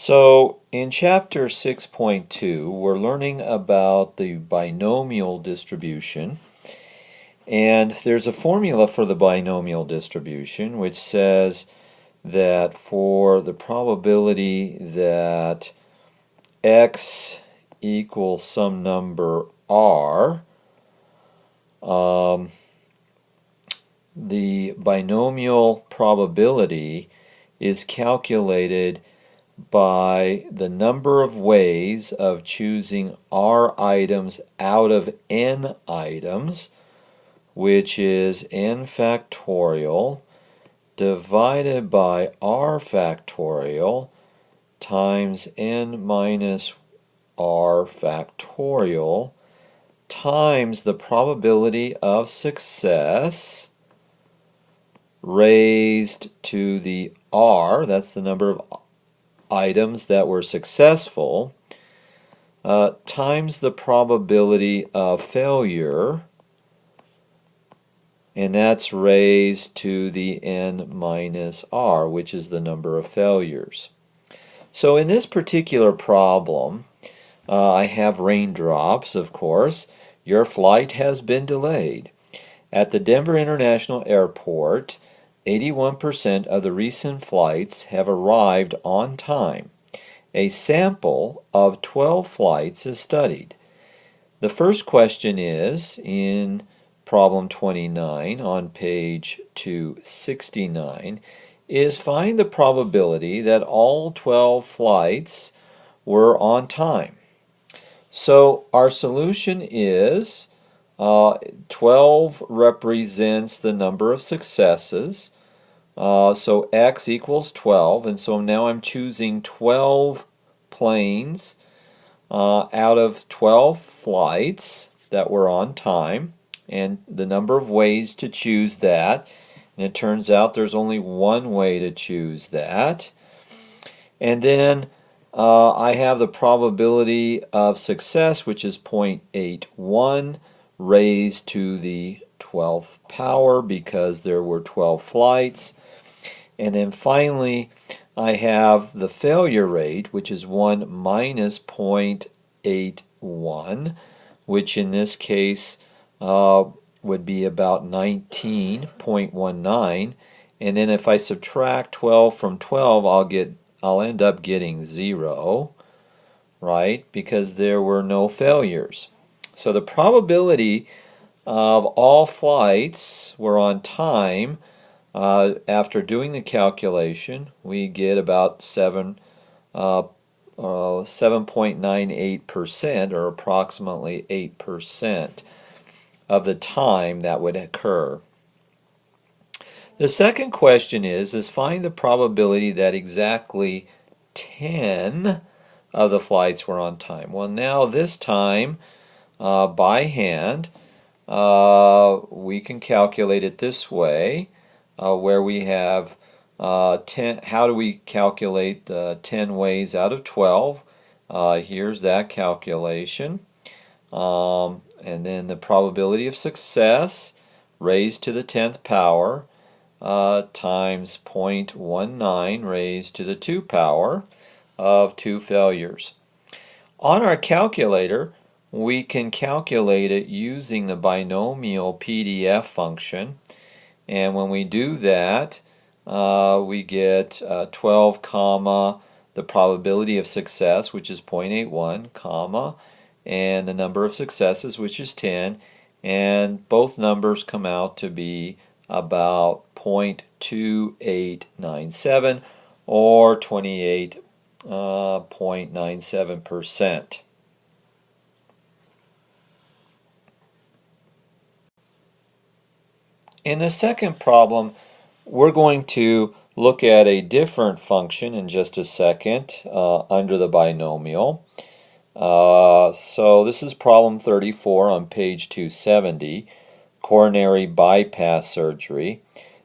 So in chapter 6.2, we're learning about the binomial distribution. And there's a formula for the binomial distribution which says that for the probability that x equals some number r, the binomial probability is calculated by the number of ways of choosing r items out of n items, which is n factorial divided by r factorial times n minus r factorial times the probability of success raised to the r, that's the number of items that were successful, times the probability of failure, and that's raised to the n minus r, which is the number of failures. So in this particular problem, I have raindrops, of course. Your flight has been delayed. At the Denver International Airport, 81% of the recent flights have arrived on time. A sample of 12 flights is studied. The first question is in problem 29 on page 269 is find the probability that all 12 flights were on time. So our solution is 12 represents the number of successes. So x equals 12, and so now I'm choosing 12 planes out of 12 flights that were on time, and the number of ways to choose that. And it turns out there's only one way to choose that. And then I have the probability of success, which is 0.81 raised to the 12th power because there were 12 flights. And then finally, I have the failure rate, which is 1 minus 0.81, which in this case would be about 19.19. And then if I subtract 12 from 12, I'll end up getting 0, right? Because there were no failures. So the probability of all flights were on time. After doing the calculation, we get about 7.98%, or approximately 8% of the time that would occur. The second question is find the probability that exactly 10 of the flights were on time. Well, now this time, by hand, we can calculate it this way, where we have 10. How do we calculate 10 ways out of 12? Here's that calculation. And then the probability of success raised to the 10th power times 0.19 raised to the 2 power of 2 failures. On our calculator, we can calculate it using the binomial PDF function, and when we do that, we get 12 comma the probability of success, which is 0.81, comma, and the number of successes, which is 10, and both numbers come out to be about 0.2897 or 28.97%. In the second problem, we're going to look at a different function in just a second under the binomial. So this is problem 34 on page 270, coronary bypass surgery.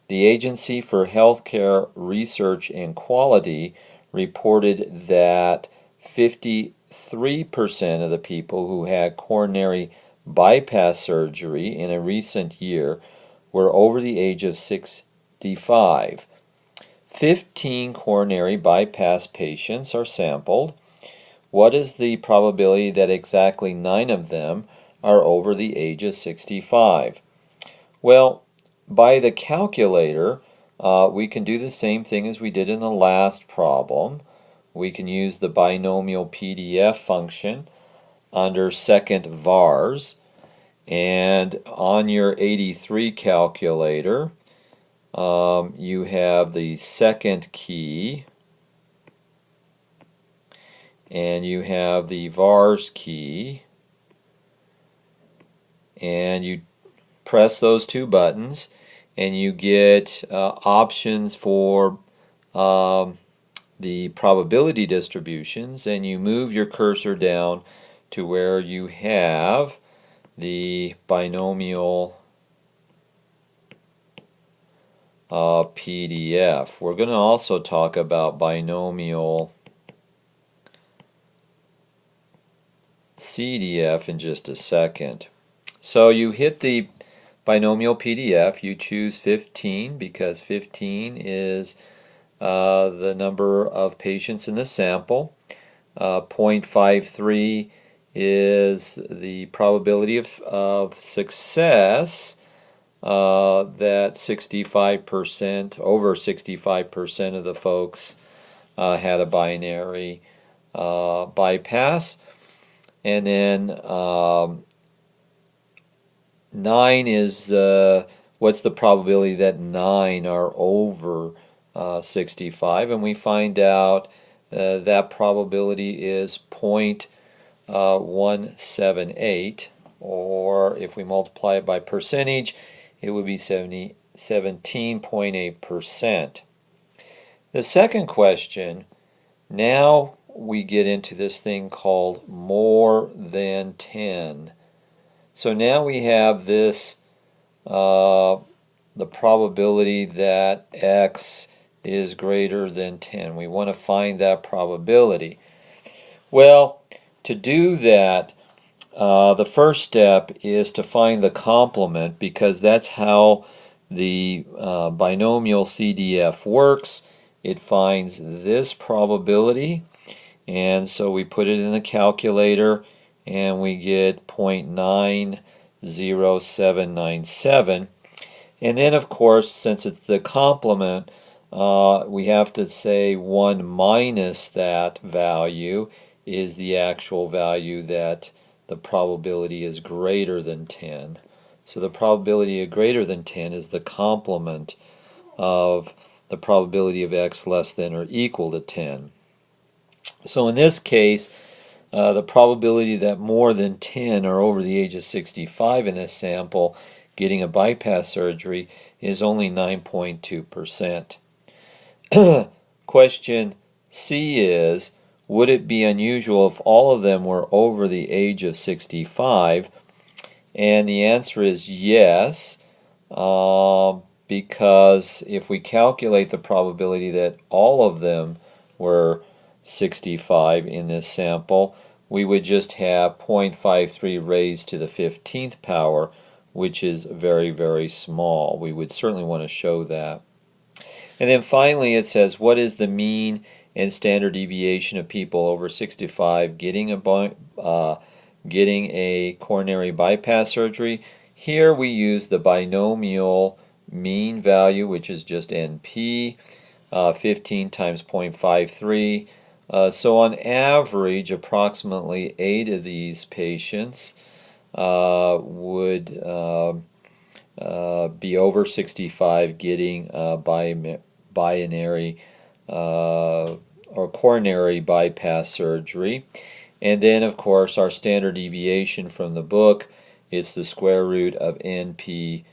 The Agency for Healthcare Research and Quality reported that 53% of the people who had coronary bypass surgery in a recent year were over the age of 65. 15 coronary bypass patients are sampled. What is the probability that exactly 9 of them are over the age of 65? Well, by the calculator, we can do the same thing as we did in the last problem. We can use the binomial PDF function under second vars, and on your 83 calculator, you have the second key, and you have the vars key, and you press those two buttons and you get options for the probability distributions, and you move your cursor down to where you have the binomial PDF. We're going to also talk about binomial CDF in just a second. So you hit the binomial PDF, you choose 15 because 15 is the number of patients in the sample. 0.53 is the probability of success that 65%, over 65% of the folks had a binary bypass. And then 9 is what's the probability that 9 are over 65, and we find out that probability is 0.178, or if we multiply it by percentage, it would be 17.8%. The second question, now we get into this thing called more than 10. So now we have this, the probability that x is greater than 10. We want to find that probability. Well, to do that, the first step is to find the complement, because that's how the binomial CDF works. It finds this probability, and so we put it in the calculator and we get 0.90797. And then, of course, since it's the complement, we have to say 1 minus that value is the actual value that the probability is greater than 10. So the probability of greater than 10 is the complement of the probability of x less than or equal to 10. So in this case, the probability that more than 10 are over the age of 65 in this sample getting a bypass surgery is only 9.2%. Question C is, would it be unusual if all of them were over the age of 65? And the answer is yes, because if we calculate the probability that all of them were 65 in this sample, we would just have 0.53 raised to the 15th power, which is very, very small. We would certainly want to show that. And then finally it says, what is the mean and standard deviation of people over 65 getting a coronary bypass surgery? Here we use the binomial mean value, which is just NP, 15 times 0.53. So on average, approximately 8 of these patients would be over 65 getting binary or coronary bypass surgery. And then, of course, our standard deviation from the book is the square root of NP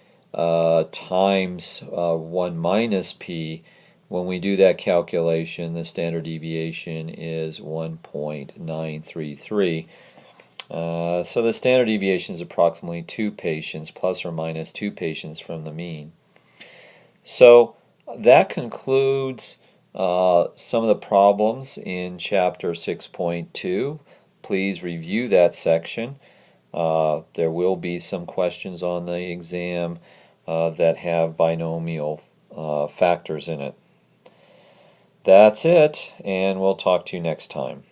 times 1 minus P. When we do that calculation, the standard deviation is 1.933. So the standard deviation is approximately 2 patients, plus or minus 2 patients from the mean. So that concludes some of the problems in Chapter 6.2. Please review that section. There will be some questions on the exam that have binomial factors in it. That's it, and we'll talk to you next time.